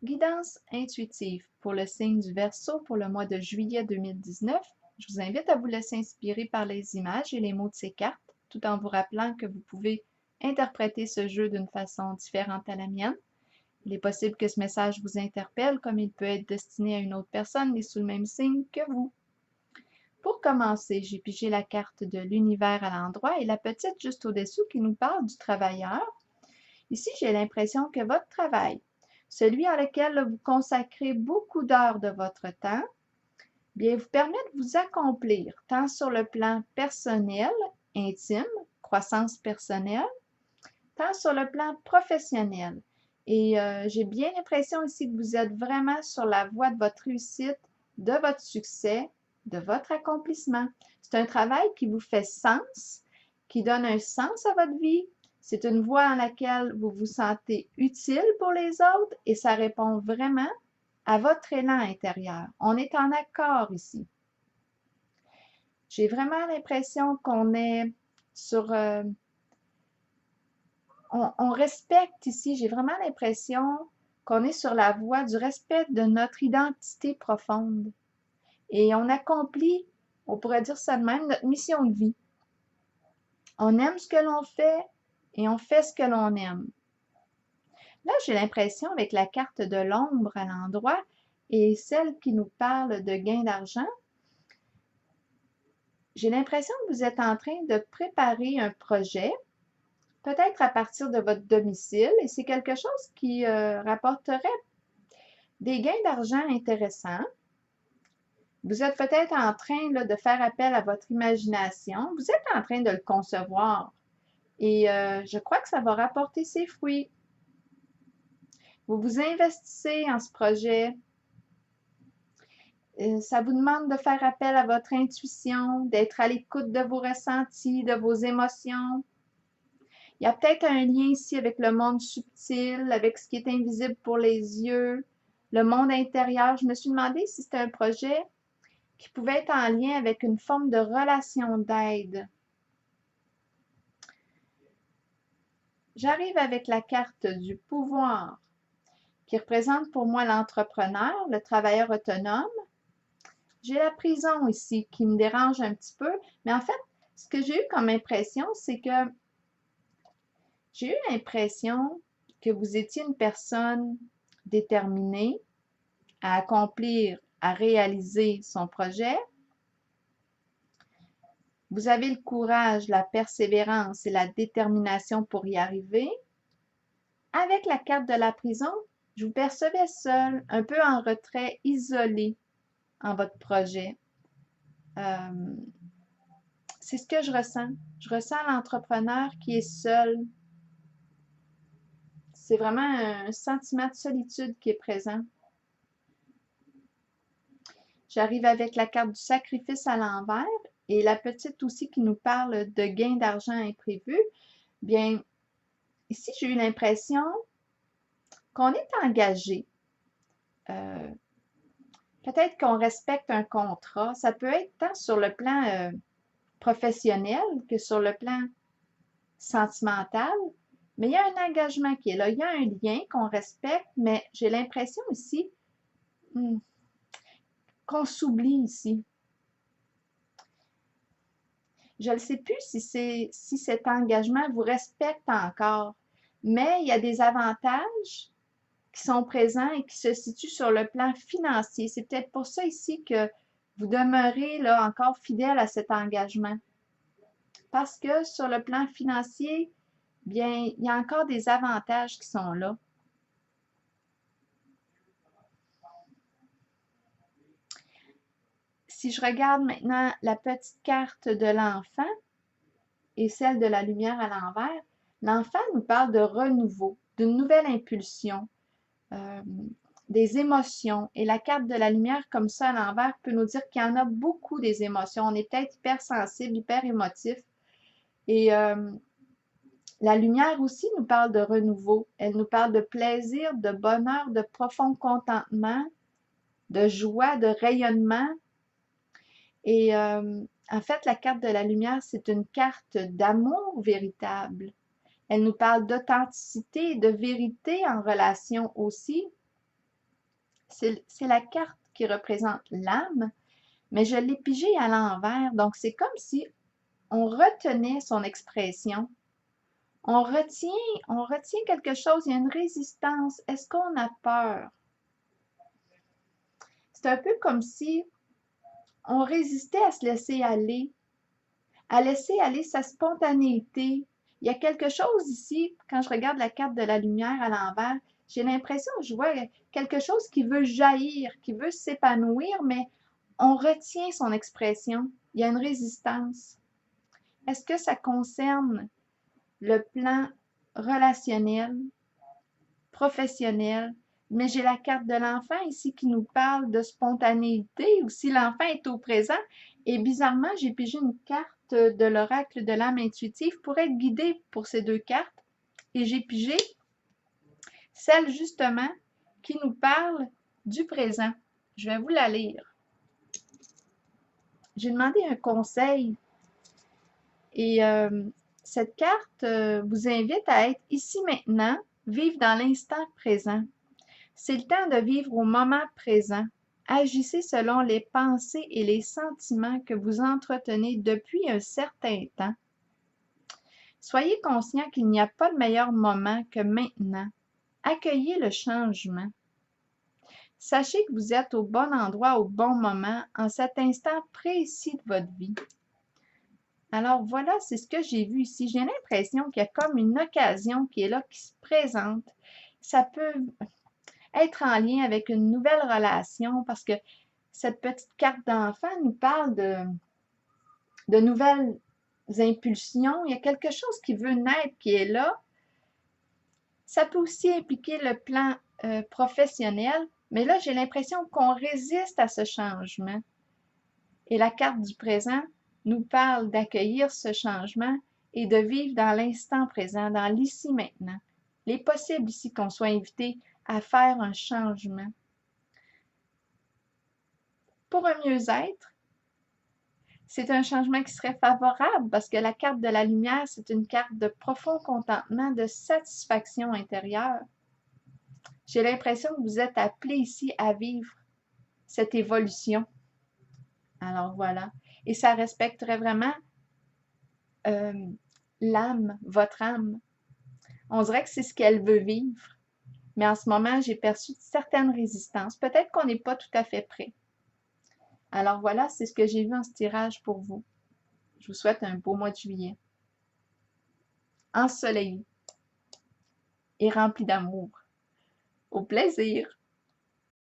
Guidance intuitive pour le signe du Verseau pour le mois de juillet 2019. Je vous invite à vous laisser inspirer par les images et les mots de ces cartes, tout en vous rappelant que vous pouvez interpréter ce jeu d'une façon différente à la mienne. Il est possible que ce message vous interpelle, comme il peut être destiné à une autre personne née sous le même signe que vous. Pour commencer, j'ai pigé la carte de l'univers à l'endroit et la petite juste au-dessous qui nous parle du travailleur. Ici, j'ai l'impression que votre travail, celui à lequel vous consacrez beaucoup d'heures de votre temps, bien, vous permet de vous accomplir tant sur le plan personnel, intime, croissance personnelle, tant sur le plan professionnel. Et j'ai bien l'impression ici que vous êtes vraiment sur la voie de votre réussite, de votre succès, de votre accomplissement. C'est un travail qui vous fait sens, qui donne un sens à votre vie. C'est une voie en laquelle vous vous sentez utile pour les autres et ça répond vraiment à votre élan intérieur. On est en accord ici. J'ai vraiment l'impression qu'on est sur... on respecte ici, j'ai vraiment l'impression qu'on est sur la voie du respect de notre identité profonde. Et on accomplit, on pourrait dire ça de même, notre mission de vie. On aime ce que l'on fait et on fait ce que l'on aime. Là, j'ai l'impression avec la carte de l'ombre à l'endroit et celle qui nous parle de gain d'argent, j'ai l'impression que vous êtes en train de préparer un projet, peut-être à partir de votre domicile, et c'est quelque chose qui rapporterait des gains d'argent intéressants. Vous êtes peut-être en train là, de faire appel à votre imagination. Vous êtes en train de le concevoir. Et je crois que ça va rapporter ses fruits. Vous vous investissez en ce projet. Ça vous demande de faire appel à votre intuition, d'être à l'écoute de vos ressentis, de vos émotions. Il y a peut-être un lien ici avec le monde subtil, avec ce qui est invisible pour les yeux, le monde intérieur. Je me suis demandé si c'était un projet qui pouvait être en lien avec une forme de relation d'aide. J'arrive avec la carte du pouvoir qui représente pour moi l'entrepreneur, le travailleur autonome. J'ai la prison ici qui me dérange un petit peu, mais en fait, ce que j'ai eu comme impression, c'est que j'ai eu l'impression que vous étiez une personne déterminée à accomplir, à réaliser son projet. Vous avez le courage, la persévérance et la détermination pour y arriver. Avec la carte de la prison, je vous percevais seul, un peu en retrait, isolé en votre projet. C'est ce que je ressens. Je ressens l'entrepreneur qui est seul. C'est vraiment un sentiment de solitude qui est présent. J'arrive avec la carte du sacrifice à l'envers et la petite aussi qui nous parle de gain d'argent imprévu. Bien, ici, j'ai eu l'impression qu'on est engagé. Peut-être qu'on respecte un contrat. Ça peut être tant sur le plan professionnel que sur le plan sentimental. Mais il y a un engagement qui est là. Il y a un lien qu'on respecte, mais j'ai l'impression ici qu'on s'oublie ici. Je ne sais plus si cet engagement vous respecte encore, mais il y a des avantages qui sont présents et qui se situent sur le plan financier. C'est peut-être pour ça ici que vous demeurez là encore fidèle à cet engagement. Parce que sur le plan financier, bien, il y a encore des avantages qui sont là. Si je regarde maintenant la petite carte de l'enfant et celle de la lumière à l'envers, l'enfant nous parle de renouveau, d'une nouvelle impulsion, des émotions. Et la carte de la lumière comme ça à l'envers peut nous dire qu'il y en a beaucoup des émotions. On est peut-être hypersensible, hyper émotif. Et la lumière aussi nous parle de renouveau. Elle nous parle de plaisir, de bonheur, de profond contentement, de joie, de rayonnement. Et en fait, la carte de la lumière, c'est une carte d'amour véritable. Elle nous parle d'authenticité et de vérité en relation aussi. C'est la carte qui représente l'âme, mais je l'ai pigée à l'envers. Donc, c'est comme si on retenait son expression. On retient quelque chose, il y a une résistance. Est-ce qu'on a peur? C'est un peu comme si on résistait à se laisser aller, à laisser aller sa spontanéité. Il y a quelque chose ici, quand je regarde la carte de la lumière à l'envers, j'ai l'impression que je vois quelque chose qui veut jaillir, qui veut s'épanouir, mais on retient son expression. Il y a une résistance. Est-ce que ça concerne le plan relationnel, professionnel? Mais j'ai la carte de l'enfant ici qui nous parle de spontanéité, ou si l'enfant est au présent. Et bizarrement, j'ai pigé une carte de l'oracle de l'âme intuitive pour être guidée pour ces deux cartes. Et j'ai pigé celle justement qui nous parle du présent. Je vais vous la lire. J'ai demandé un conseil et cette carte vous invite à être ici maintenant, vivre dans l'instant présent. C'est le temps de vivre au moment présent. Agissez selon les pensées et les sentiments que vous entretenez depuis un certain temps. Soyez conscient qu'il n'y a pas de meilleur moment que maintenant. Accueillez le changement. Sachez que vous êtes au bon endroit au bon moment en cet instant précis de votre vie. Alors voilà, c'est ce que j'ai vu ici. J'ai l'impression qu'il y a comme une occasion qui est là, qui se présente. Ça peut être en lien avec une nouvelle relation parce que cette petite carte d'enfant nous parle de nouvelles impulsions. Il y a quelque chose qui veut naître, qui est là. Ça peut aussi impliquer le plan professionnel, mais là, j'ai l'impression qu'on résiste à ce changement. Et la carte du présent nous parle d'accueillir ce changement et de vivre dans l'instant présent, dans l'ici maintenant. Il est possible ici qu'on soit invité à faire un changement. Pour un mieux-être, c'est un changement qui serait favorable parce que la carte de la lumière, c'est une carte de profond contentement, de satisfaction intérieure. J'ai l'impression que vous êtes appelé ici à vivre cette évolution. Alors voilà. Et ça respecterait vraiment l'âme, votre âme. On dirait que c'est ce qu'elle veut vivre. Mais en ce moment, j'ai perçu certaines résistances. Peut-être qu'on n'est pas tout à fait prêt. Alors voilà, c'est ce que j'ai vu en ce tirage pour vous. Je vous souhaite un beau mois de juillet. Ensoleillé et rempli d'amour. Au plaisir!